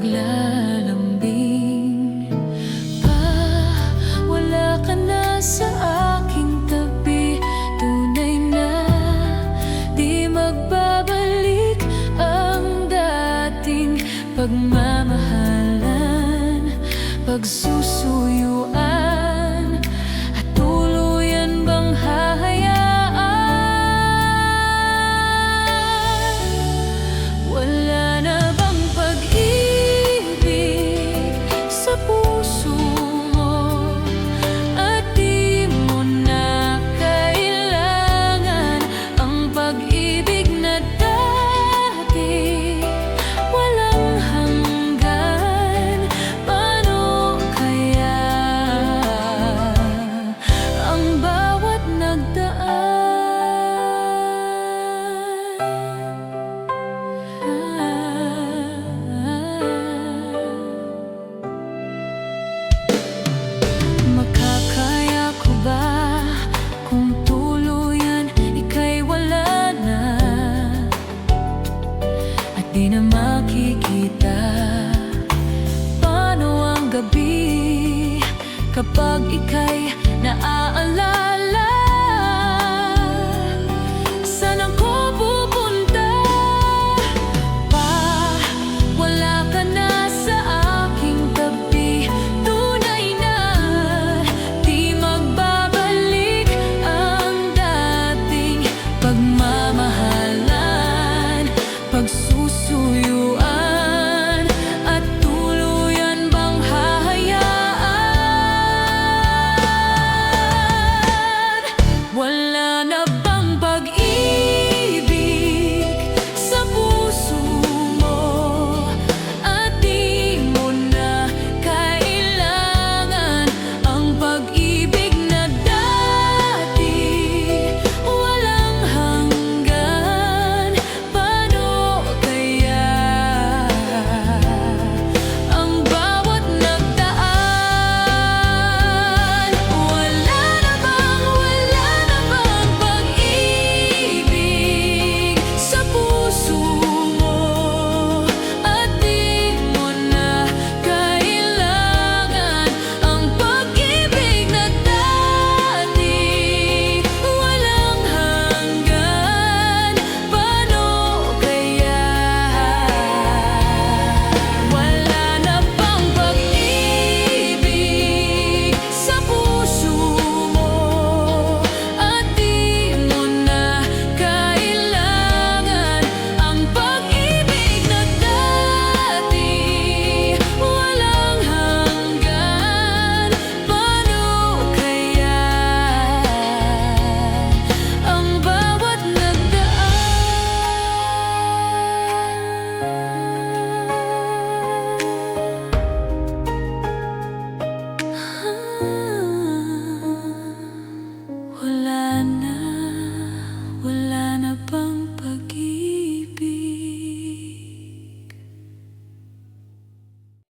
naglalambing pa. Wala ka na sa aking tabi, tunay na di magbabalik ang dating pagmamahalan, pagsusuyuan, at tuluyan bang hahayaan? Wala na bang pag-ibig sa puso mo, at di mo na kailangan ang pag-ibig na dati, walang hanggan? Paano kaya ang bawat nagdaan? Makakaya ko ba kung tuluyan ika'y wala na, at di na makikita? Paano ang gabi kapag ika'y naaalala?